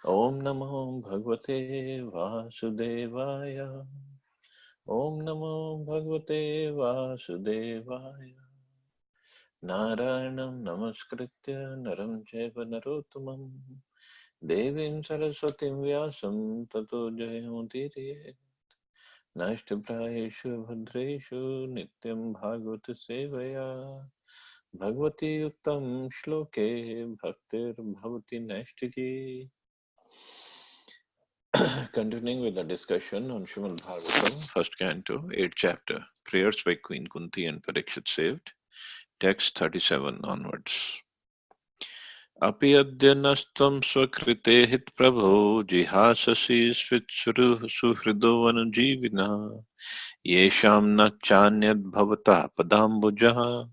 Om Namo Bhagavate Vasudevaya. Om Namo Bhagavate Vasudevaya. Narayanam Namaskritya Naram Chaiva Narottamam Devim Saraswatim Vyasam Tato Jayamudire Nashtaprayeshu Bhadreshu Nityam Bhagavata Sevaya Bhagavati Uttam Shloke Bhaktir Bhavati Nashtaki. Continuing with the discussion on Srimad Bhagavatam, first canto, 8th chapter, prayers by Queen Kunti and Parikshit saved, text 37 onwards. Api adya nastam swakrite hit prabho jihasasi svitsuru suhrido anujivina yesham na chanyad bhavata padambujahat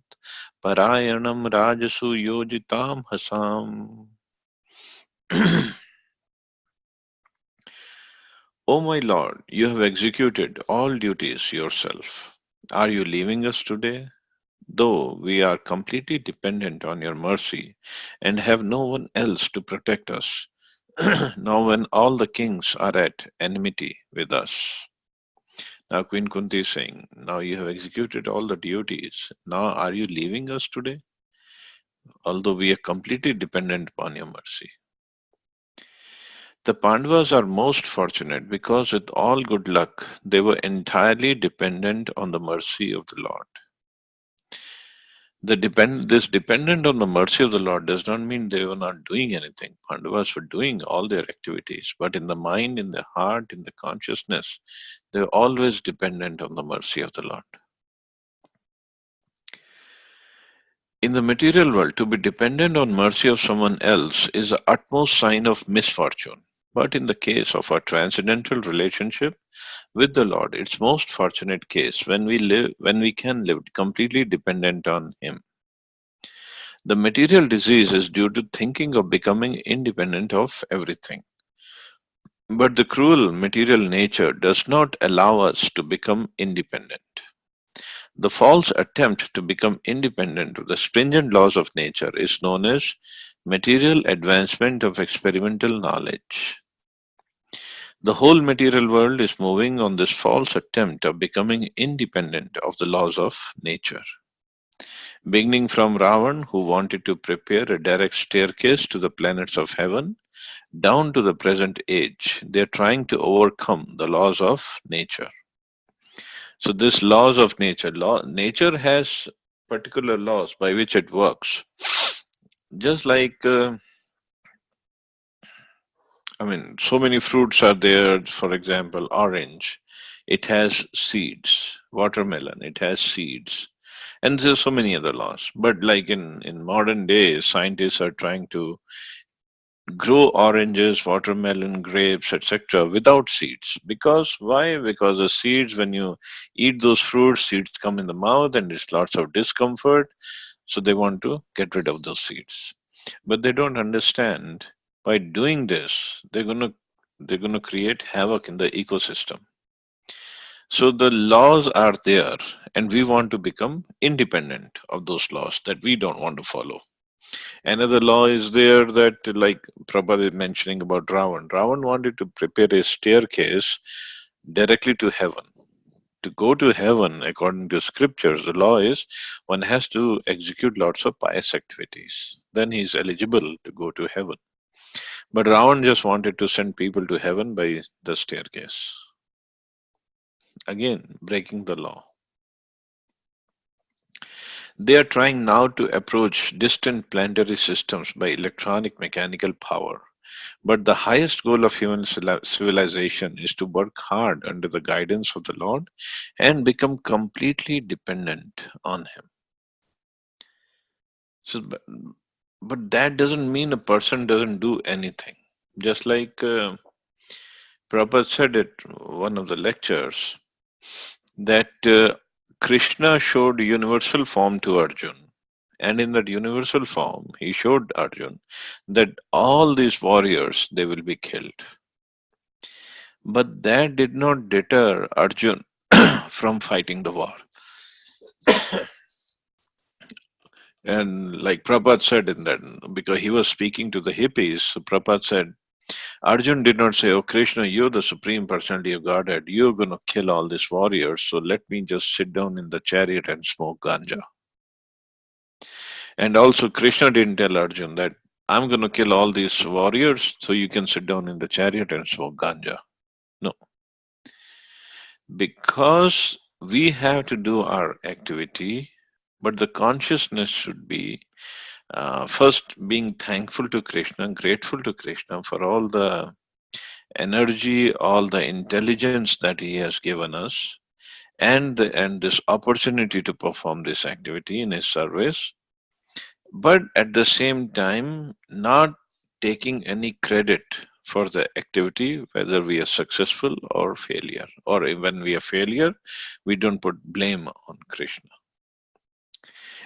parayanam rajasu yojitam hasam. O my Lord, you have executed all duties yourself. Are you leaving us today? Though we are completely dependent on your mercy and have no one else to protect us, now when all the kings are at enmity with us. Now Queen Kunti is saying, now you have executed all the duties. Now are you leaving us today? Although we are completely dependent upon your mercy. The Pandavas are most fortunate because, with all good luck, they were entirely dependent on the mercy of the Lord. This dependent on the mercy of the Lord does not mean they were not doing anything. Pandavas were doing all their activities, but in the mind, in the heart, in the consciousness, they were always dependent on the mercy of the Lord. In the material world, to be dependent on mercy of someone else is the utmost sign of misfortune. But in the case of our transcendental relationship with the Lord, it's most fortunate case when we can live completely dependent on Him. The material disease is due to thinking of becoming independent of everything. But the cruel material nature does not allow us to become independent. The false attempt to become independent of the stringent laws of nature is known as material advancement of experimental knowledge. The whole material world is moving on this false attempt of becoming independent of the laws of nature. Beginning from Ravan, who wanted to prepare a direct staircase to the planets of heaven, down to the present age, they are trying to overcome the laws of nature. So, this laws of nature, nature has particular laws by which it works. Just like, so many fruits are there. For example, orange, it has seeds. Watermelon, it has seeds. And there's so many other laws. But like in modern days, scientists are trying to grow oranges, watermelon, grapes, etc. without seeds. Because why? Because the seeds, when you eat those fruits, seeds come in the mouth and there's lots of discomfort. So they want to get rid of those seeds. But they don't understand by doing this, they're gonna create havoc in the ecosystem. So the laws are there, and we want to become independent of those laws that we don't want to follow. Another law is there that, like Prabhupada is mentioning about Ravan. Ravan wanted to prepare a staircase directly to heaven. To go to heaven, according to scriptures, the law is one has to execute lots of pious activities. Then he is eligible to go to heaven. But Ravan just wanted to send people to heaven by the staircase. Again, breaking the law. They are trying now to approach distant planetary systems by electronic mechanical power. But the highest goal of human civilization is to work hard under the guidance of the Lord and become completely dependent on Him. So, but that doesn't mean a person doesn't do anything. Just like Prabhupada said at one of the lectures, that Krishna showed universal form to Arjun. And in that universal form, he showed Arjun that all these warriors, they will be killed. But that did not deter Arjun from fighting the war. And like Prabhupada said in that, because he was speaking to the hippies, so Prabhupada said, Arjun did not say, "Oh, Krishna, you're the supreme personality of Godhead. You're going to kill all these warriors, so let me just sit down in the chariot and smoke ganja." And also, Krishna didn't tell Arjun that I'm going to kill all these warriors so you can sit down in the chariot and smoke ganja. No, because we have to do our activity, but the consciousness should be first being thankful to Krishna, grateful to Krishna for all the energy, all the intelligence that He has given us, and this opportunity to perform this activity in His service, but at the same time not taking any credit for the activity, whether we are successful or failure, or when we are failure, we don't put blame on Krishna.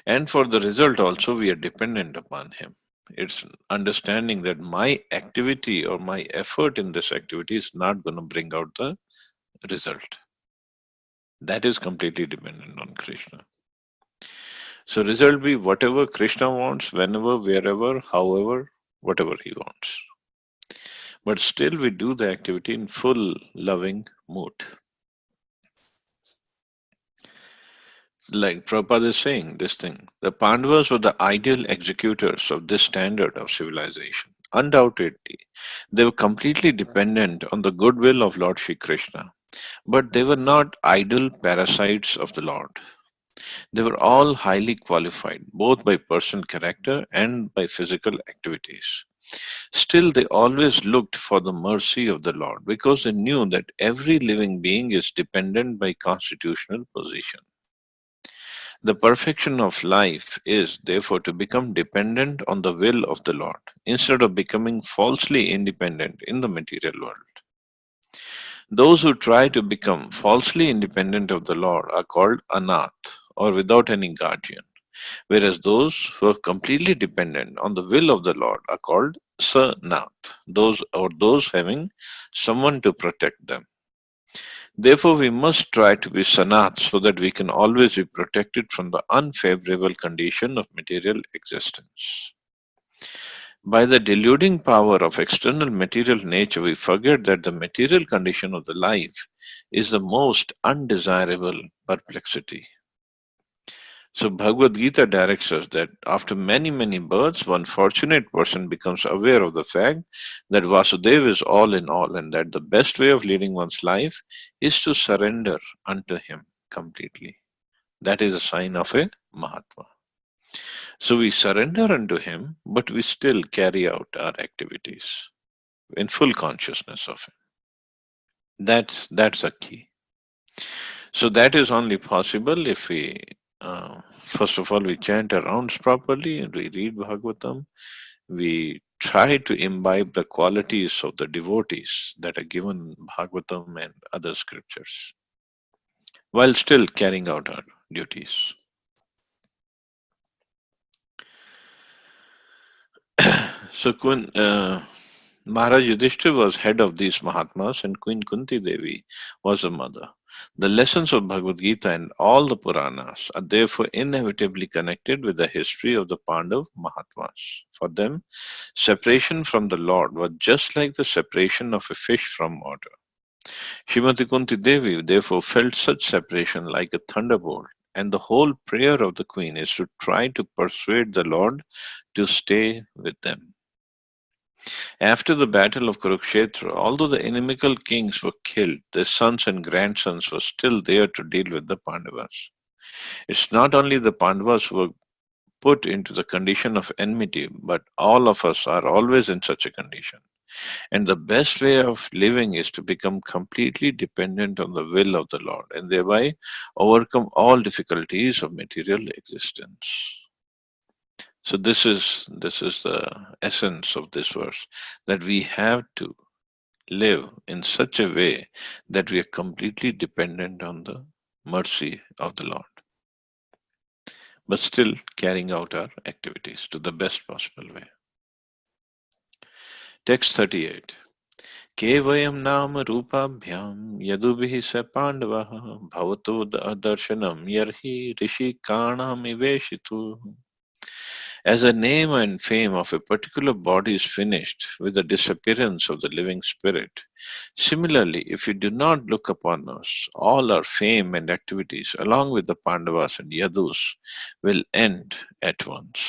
And for the result also, we are dependent upon Him. It's understanding that my activity or my effort in this activity is not going to bring out the result. That is completely dependent on Krishna. So result be whatever Krishna wants, whenever, wherever, however, whatever he wants. But still we do the activity in full loving mood. Like Prabhupada is saying this thing. The Pandavas were the ideal executors of this standard of civilization. Undoubtedly, they were completely dependent on the goodwill of Lord Shri Krishna. But they were not idle parasites of the Lord. They were all highly qualified, both by personal character and by physical activities. Still, they always looked for the mercy of the Lord because they knew that every living being is dependent by constitutional position. The perfection of life is, therefore, to become dependent on the will of the Lord instead of becoming falsely independent in the material world. Those who try to become falsely independent of the Lord are called anath, or without any guardian, whereas those who are completely dependent on the will of the Lord are called sanath, those having someone to protect them. Therefore, we must try to be sanath so that we can always be protected from the unfavorable condition of material existence. By the deluding power of external material nature, we forget that the material condition of the life is the most undesirable perplexity. So Bhagavad Gita directs us that after many, many births, one fortunate person becomes aware of the fact that Vasudeva is all in all and that the best way of leading one's life is to surrender unto him completely. That is a sign of a Mahatma. So we surrender unto him, but we still carry out our activities in full consciousness of him. That's a key. So that is only possible if we, first of all, we chant our rounds properly and we read Bhagavatam. We try to imbibe the qualities of the devotees that are given in Bhagavatam and other scriptures, while still carrying out our duties. So Maharaj Yudhishthira was head of these Mahatmas and Queen Kunti Devi was the mother. The lessons of Bhagavad Gita and all the Puranas are therefore inevitably connected with the history of the Pandav Mahatmas. For them, separation from the Lord was just like the separation of a fish from water. Srimati Kunti Devi therefore felt such separation like a thunderbolt, and the whole prayer of the queen is to try to persuade the Lord to stay with them. After the battle of Kurukshetra, although the inimical kings were killed, their sons and grandsons were still there to deal with the Pandavas. It's not only the Pandavas who were put into the condition of enmity, but all of us are always in such a condition. And the best way of living is to become completely dependent on the will of the Lord and thereby overcome all difficulties of material existence. So this is the essence of this verse, that we have to live in such a way that we are completely dependent on the mercy of the Lord, but still carrying out our activities to the best possible way. Text 38. Kevayam nama rupabhyam yadubihi sa pandavaha bhavato darshanam yarhi rishi kanam iveshitu. As the name and fame of a particular body is finished with the disappearance of the living spirit, similarly, if you do not look upon us, all our fame and activities, along with the Pandavas and Yadus, will end at once.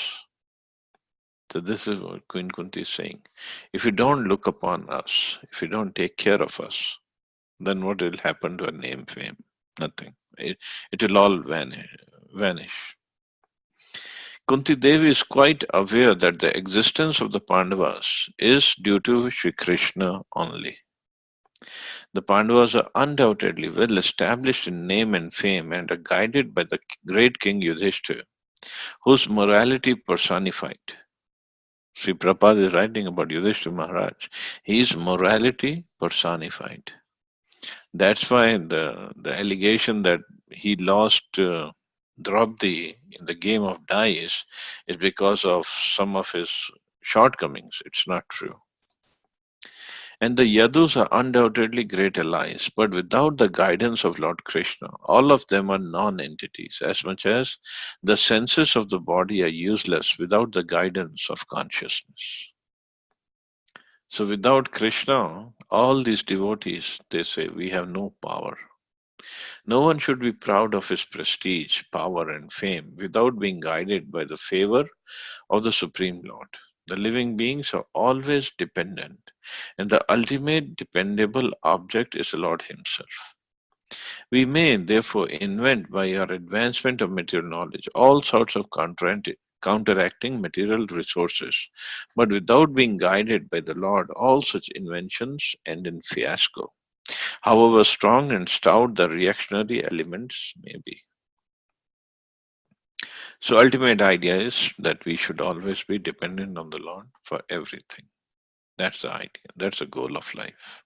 So, this is what Queen Kunti is saying. If you don't look upon us, if you don't take care of us, then what will happen to our name, fame? Nothing. It will all vanish. Kunti Devi is quite aware that the existence of the Pandavas is due to Shri Krishna only. The Pandavas are undoubtedly well established in name and fame and are guided by the great king Yudhishthira, whose morality personified. Sri Prabhupada is writing about Yudhishthira Maharaj. His morality personified. That's why the allegation that he lost Draupadi in the game of dice is because of some of his shortcomings. It's not true. And the Yadus are undoubtedly great allies, but without the guidance of Lord Krishna, all of them are non entities, as much as the senses of the body are useless without the guidance of consciousness. So, without Krishna, all these devotees, they say, we have no power. No one should be proud of his prestige, power, and fame without being guided by the favor of the Supreme Lord. The living beings are always dependent, and the ultimate dependable object is the Lord Himself. We may, therefore, invent by our advancement of material knowledge all sorts of counteracting material resources, but without being guided by the Lord, all such inventions end in fiasco, however strong and stout the reactionary elements may be. So ultimate idea is that we should always be dependent on the Lord for everything. That's the idea. That's the goal of life.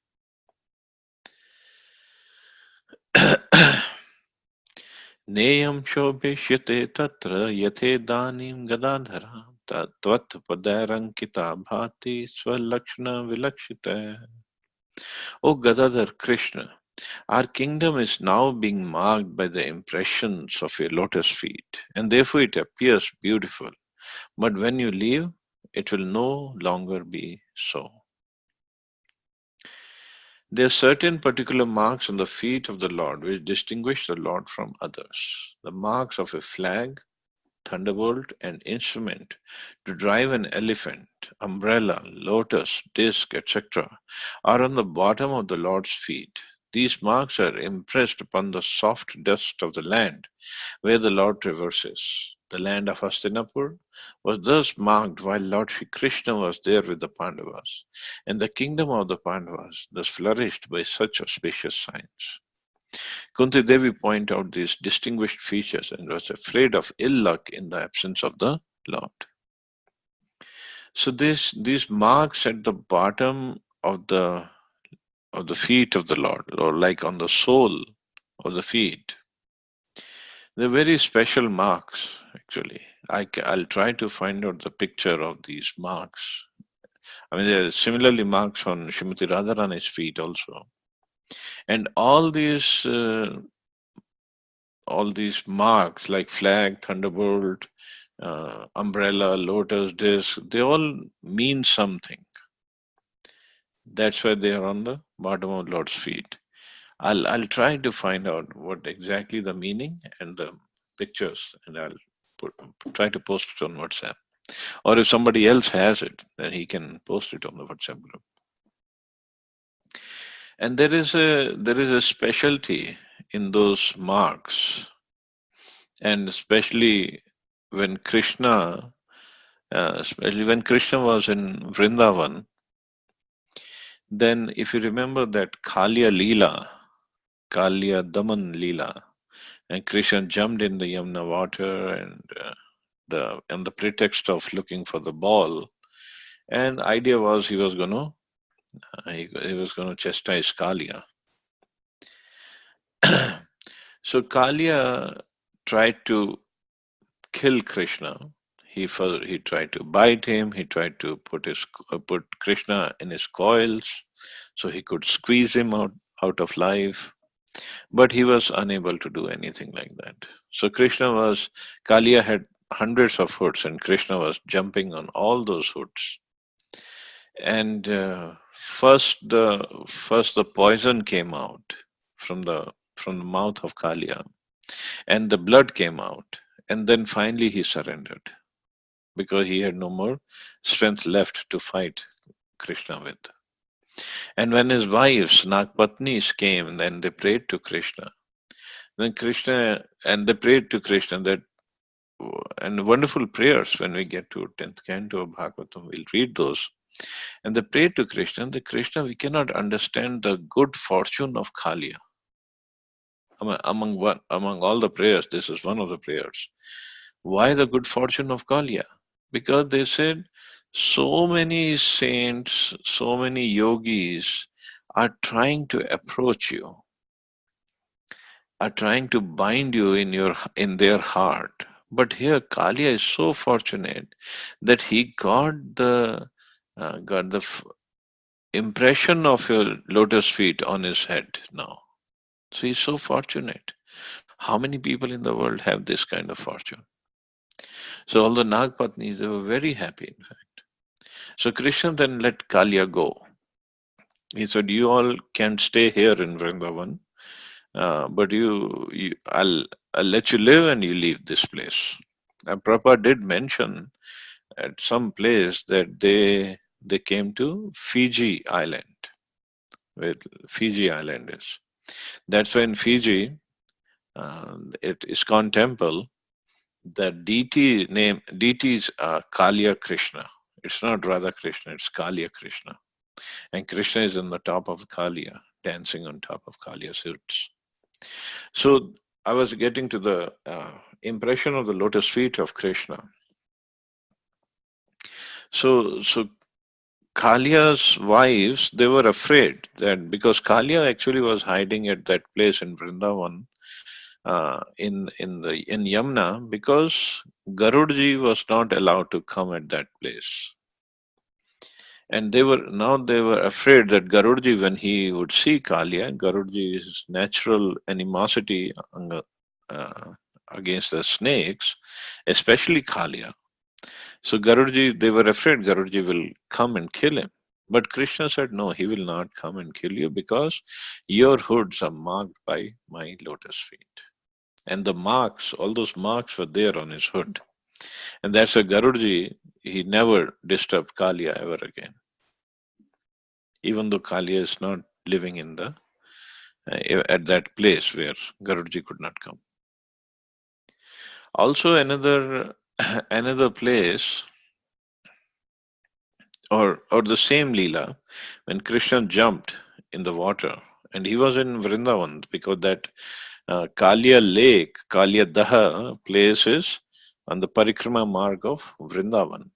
Neyam shobhishyate tatra yate danim gadadhara tvat padarankita bhati swalakshana vilakshita. O Gadadhar Krishna, our kingdom is now being marked by the impressions of your lotus feet, and therefore it appears beautiful. But when you leave, it will no longer be so. There are certain particular marks on the feet of the Lord which distinguish the Lord from others. The marks of a flag, thunderbolt, and instrument to drive an elephant, umbrella, lotus, disc, etc., are on the bottom of the Lord's feet. These marks are impressed upon the soft dust of the land where the Lord traverses. The land of Hastinapur was thus marked while Lord Shri Krishna was there with the Pandavas, and the kingdom of the Pandavas thus flourished by such auspicious signs. Kunti Devi pointed out these distinguished features and was afraid of ill luck in the absence of the Lord. So these marks at the bottom of the feet of the Lord, or like on the sole of the feet, they're very special marks, actually. I'll try to find out the picture of these marks. I mean, there are similarly marks on Srimati Radharani's feet also. And all these marks like flag, thunderbolt, umbrella, lotus, disc, they all mean something. That's why they are on the bottom of Lord's feet. I'll try to find out what exactly the meaning and the pictures, and I'll try to post it on WhatsApp. Or if somebody else has it, then he can post it on the WhatsApp group. And there is a specialty in those marks, and especially when Krishna was in Vrindavan, then if you remember that Kalya Daman Leela, and Krishna jumped in the Yamuna water and on the pretext of looking for the ball, and idea was he was going to chastise Kalya. So Kalya tried to kill Krishna. He tried to bite him. He tried to put Krishna in his coils so he could squeeze him out of life. But he was unable to do anything like that. So Kalya had hundreds of hoods, and Krishna was jumping on all those hoods. And first the poison came out from the mouth of Kalia, and the blood came out, and then finally he surrendered because he had no more strength left to fight Krishna with. And when his wives, Nagpatnis, came, then they prayed to Krishna. Then Krishna, and they prayed to Krishna that, and wonderful prayers when we get to 10th canto of Bhagavatam, we'll read those. And they prayed to Krishna, that Krishna, we cannot understand the good fortune of Kaliya. Among all the prayers, this is one of the prayers. Why the good fortune of Kaliya? Because they said so many saints, so many yogis are trying to approach you, are trying to bind you in their heart. But here Kaliya is so fortunate that he got the impression of your lotus feet on his head now. So he's so fortunate. How many people in the world have this kind of fortune? So all the Nagpatnis, they were very happy, in fact. So Krishna then let Kaliya go. He said, "You all can stay here in Vrindavan, but I'll let you live and you leave this place." And Prabhupada did mention at some place that they came to Fiji Island, where Fiji Island is. That's why in Fiji, it ISKCON temple, the deities are Kaliya Krishna. It's not Radha Krishna, it's Kaliya Krishna. And Krishna is on the top of Kaliya, dancing on top of Kaliya's hoods. So I was getting to the impression of the lotus feet of Krishna. So Kaliya's wives, they were afraid that because Kaliya actually was hiding at that place in Vrindavan, in Yamuna, because Garudji was not allowed to come at that place. And they were afraid that Garudji, when he would see Kaliya, Garudji's natural animosity against the snakes, especially Kaliya. So Garudji, they were afraid Garudji will come and kill him. But Krishna said, no, he will not come and kill you because your hoods are marked by my lotus feet. And the marks, all those marks were there on his hood. And that's why Garudji, he never disturbed Kaliya ever again. Even though Kaliya is not living in at that place where Garudji could not come. Also another place, or the same Leela, when Krishna jumped in the water, and he was in Vrindavan, because that Kaliya lake, Kaliya Daha place is on the Parikrama marg of Vrindavan.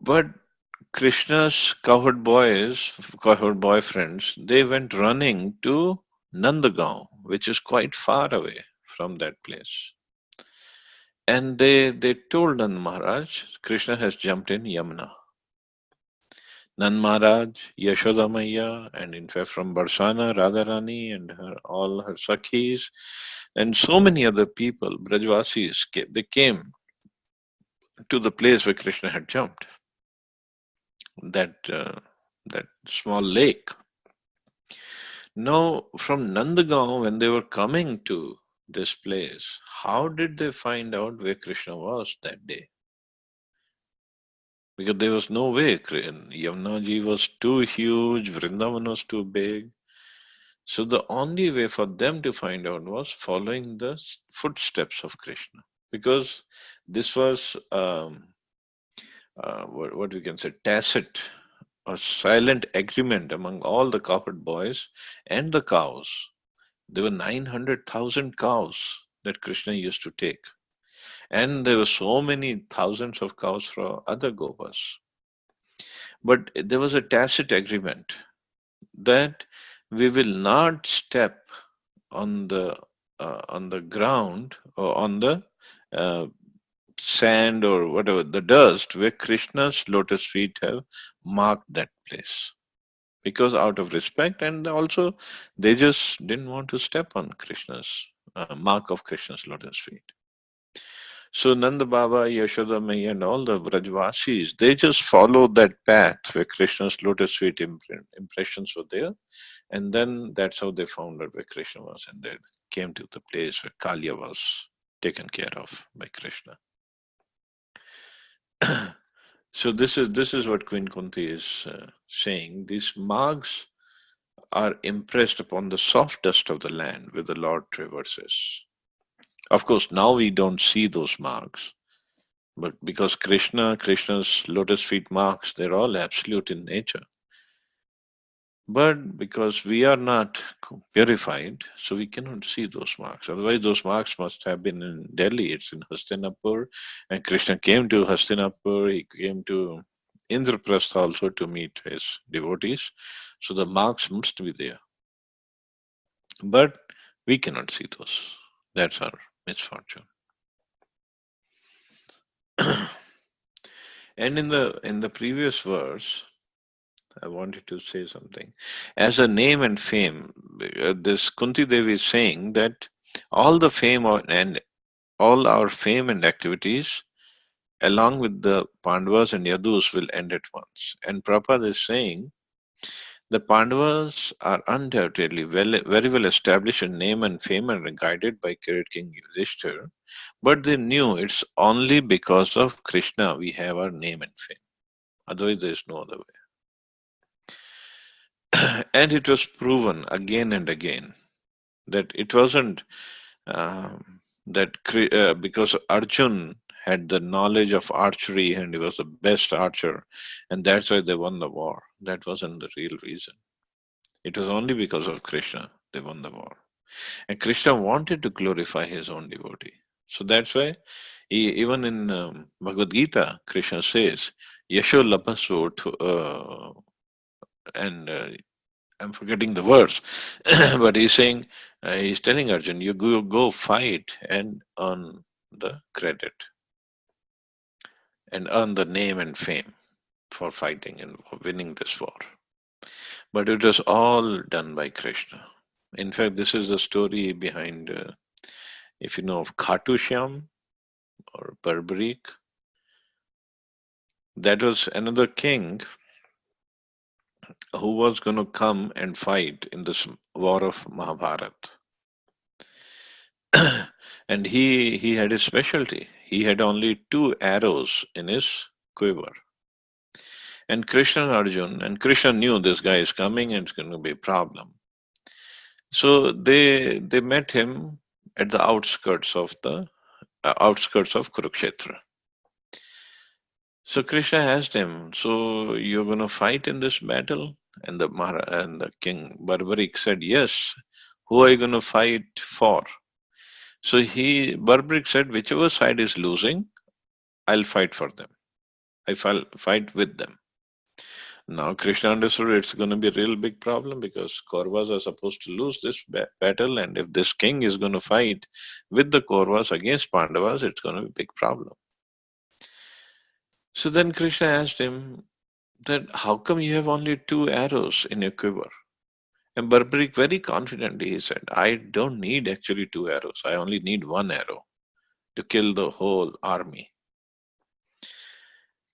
But Krishna's cowherd boyfriends, they went running to Nandagaon, which is quite far away from that place. And they told Nand Maharaj, Krishna has jumped in Yamuna. Nand Maharaj, Yashoda Maiya, and in fact from Barsana, Radharani and all her Sakhis, and so many other people, Brajvasis, they came to the place where Krishna had jumped, that small lake. Now, from Nandagaon, when they were coming to this place, how did they find out where Krishna was that day? Because there was no way. Yamunaji was too huge, Vrindavan was too big. So the only way for them to find out was following the footsteps of Krishna. Because this was, what we can say, tacit, a silent agreement among all the cowherd boys and the cows. There were 900,000 cows that Krishna used to take. And there were so many thousands of cows for other gopas. But there was a tacit agreement that we will not step on the ground or on the sand or whatever, the dust where Krishna's lotus feet have marked that place. Because out of respect, and also they just didn't want to step on Krishna's mark of Krishna's lotus feet. So Nanda Baba, Yashoda Mai, and all the Vrajvasis, they just followed that path where Krishna's lotus feet impressions were there, and then that's how they found out where Krishna was, and they came to the place where Kalya was taken care of by Krishna. So this is what Queen Kunti is saying. These marks are impressed upon the soft dust of the land where the Lord traverses. Of course, now we don't see those marks, but because Krishna's lotus feet marks, they're all absolute in nature. But because we are not purified, so we cannot see those marks. Otherwise, those marks must have been in Delhi. It's in Hastinapur, and Krishna came to Hastinapur. He came to Indraprastha also to meet his devotees. So the marks must be there. But we cannot see those. That's our misfortune. And in the previous verse, I wanted to say something. As a name and fame, this Kunti Devi is saying that all the fame and all our fame and activities, along with the Pandavas and Yadus, will end at once. And Prabhupada is saying the Pandavas are undoubtedly very well established in name and fame and are guided by Kirit King Yudhishthir, but they knew it's only because of Krishna we have our name and fame. Otherwise, there is no other way. And it was proven again and again that it wasn't because Arjun had the knowledge of archery and he was the best archer, and that's why they won the war. That wasn't the real reason. It was only because of Krishna they won the war. And Krishna wanted to glorify his own devotee. So that's why even in Bhagavad Gita, Krishna says, Yasho Lapasu, and I'm forgetting the verse, but he's saying, he's telling Arjun, you go fight and earn the credit and earn the name and fame for fighting and for winning this war. But it was all done by Krishna. In fact, this is the story behind, if you know of Khatu Shyam or Barbarik, that was another king who was going to come and fight in this war of Mahabharat. And he had his specialty. He had only 2 arrows in his quiver. And Krishna and Arjun, and Krishna knew this guy is coming and it's going to be a problem. So they met him at the outskirts of Kurukshetra. So Krishna asked him, "So you're going to fight in this battle?" And the king Barbarik said, "Yes." "Who are you going to fight for?" So Barbarik said, "Whichever side is losing, I'll fight for them. I'll fight with them." Now Krishna understood it's going to be a real big problem because Kauravas are supposed to lose this battle, and if this king is going to fight with the Kauravas against Pandavas, it's going to be a big problem. So then Krishna asked him that how come you have only 2 arrows in your quiver? And Barbarik very confidently he said, "I don't need actually 2 arrows. I only need 1 arrow to kill the whole army."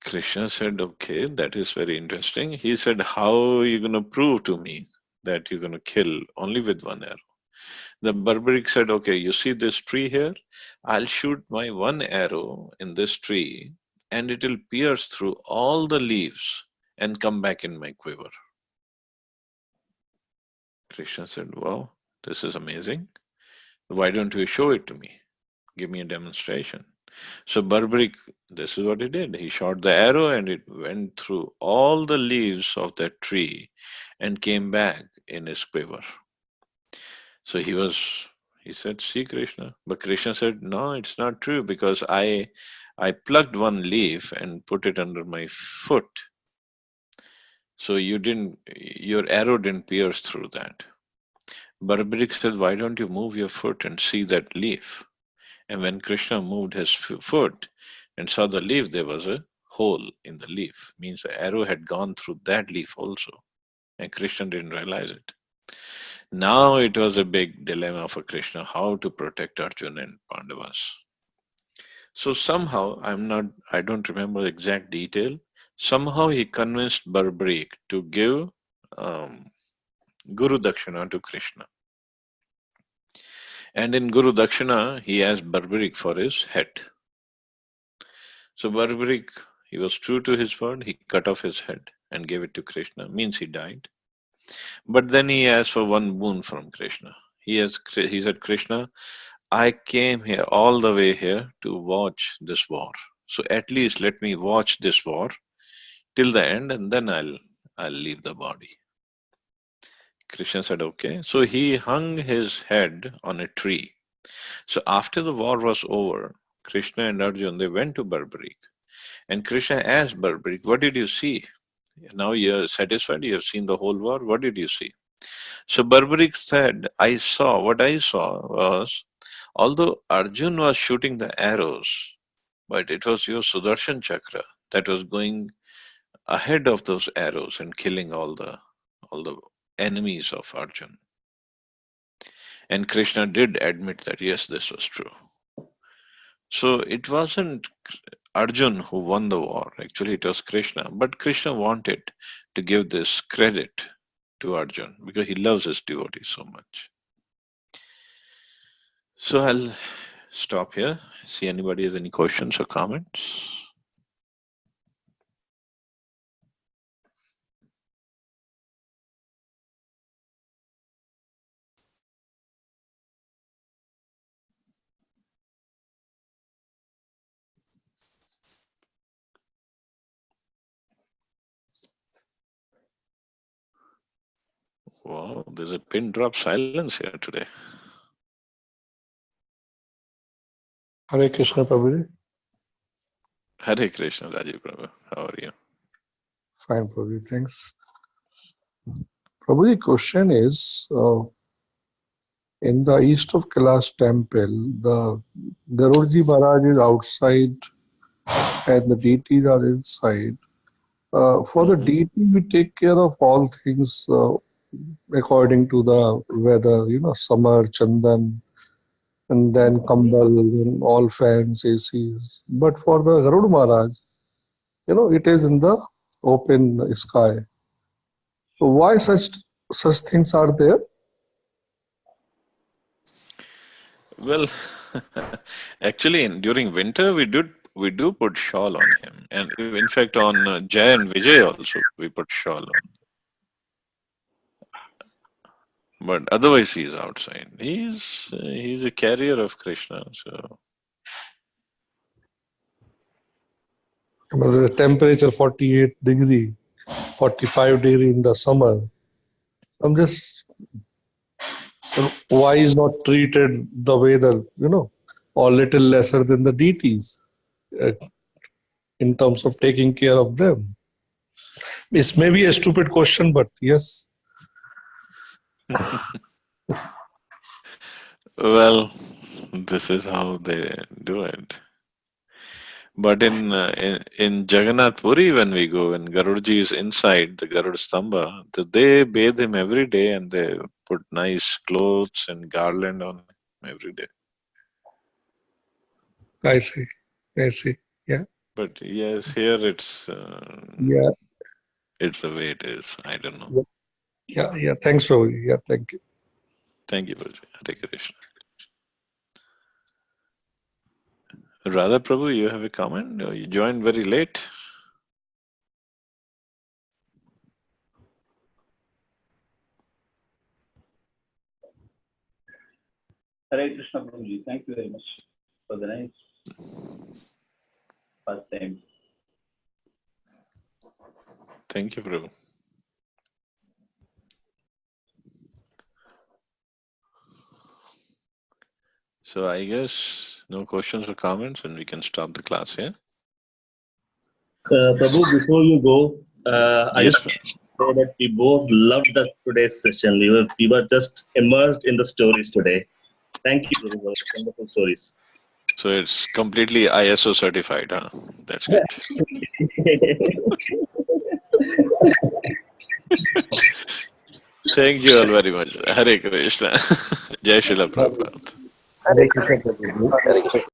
Krishna said, "Okay, that is very interesting." He said, "How are you going to prove to me that you're going to kill only with 1 arrow?" The Barbarik said, "Okay, you see this tree here? I'll shoot my 1 arrow in this tree and it will pierce through all the leaves and come back in my quiver." Krishna said, "Wow, this is amazing. Why don't you show it to me? Give me a demonstration." So Barbarik, this is what he did. He shot the arrow and it went through all the leaves of that tree and came back in his quiver. So he said, "See Krishna." But Krishna said, "No, it's not true because I plucked 1 leaf and put it under my foot. So your arrow didn't pierce through that." Barbarik said, "Why don't you move your foot and see that leaf?" And when Krishna moved his foot and saw the leaf, there was a hole in the leaf. Means the arrow had gone through that leaf also. And Krishna didn't realize it. Now it was a big dilemma for Krishna how to protect Arjuna and Pandavas. So somehow, I don't remember the exact detail. Somehow he convinced Barbarik to give um, Guru Dakshina to Krishna. And in Guru Dakshina, he asked Barbarik for his head. So Barbarik, he was true to his word. He cut off his head and gave it to Krishna. Means he died. But then he asked for one boon from Krishna. He said, Krishna, I came here all the way here to watch this war. So at least let me watch this war till the end, and then I'll leave the body. Krishna said, okay. So he hung his head on a tree. So after the war was over, Krishna and Arjun, they went to Barbarik. And Krishna asked Barbarik, what did you see? Now you're satisfied, you have seen the whole war. What did you see? So Barbarik said, what I saw was, although Arjun was shooting the arrows, but it was your Sudarshan Chakra that was going ahead of those arrows and killing all the enemies of Arjun. And Krishna did admit that, yes, this was true. So it wasn't Arjun who won the war. Actually, it was Krishna. But Krishna wanted to give this credit to Arjun because he loves his devotees so much. So I'll stop here. See anybody has any questions or comments? Wow, there's a pin drop silence here today. Hare Krishna, Prabhuji. Hare Krishna, Rajiv Prabhu. How are you? Fine, Prabhuji. Thanks. Prabhuji, question is, in the east of Kailash temple, the Garudaji Maharaj is outside and the deities are inside. For the deity, we take care of all things according to the weather, summer, Chandan, and then Kambal, and all fans, ACs. But for the Garuda Maharaj, it is in the open sky. So why such things are there? Well, actually, during winter we do put shawl on him, and in fact on Jay and Vijay also we put shawl on. But otherwise, he's outside. He's a carrier of Krishna. So The temperature 48 degree, 45-degree in the summer. I'm just why is not treated the way or little lesser than the deities uh, in terms of taking care of them. It's maybe a stupid question, but yes. well, this is how they do it. But in Jagannath Puri, when we go, when Garudaji is inside the Garuda Stamba, they bathe him every day and they put nice clothes and garland on him every day. I see. I see. Yeah. But yes, here Yeah. it's the way it is. I don't know. Yeah. Yeah. Thanks, Prabhu. Yeah. Thank you. Thank you, Baji. Hare Krishna. Radha Prabhu, you have a comment? You joined very late. Hare Krishna Prabhuji, thank you very much for the nice first time. Thank you, Prabhu. So I guess no questions or comments and we can stop the class here. Prabhu, before you go, I Yes, just want to say that we both loved today's session. We were just immersed in the stories today. Thank you, Prabhu, for the wonderful stories. so it's completely ISO certified, huh? That's good. Thank you all very much. Hare Krishna. Jai Srila Prabhupada. Hare Krishna, Prabhuji.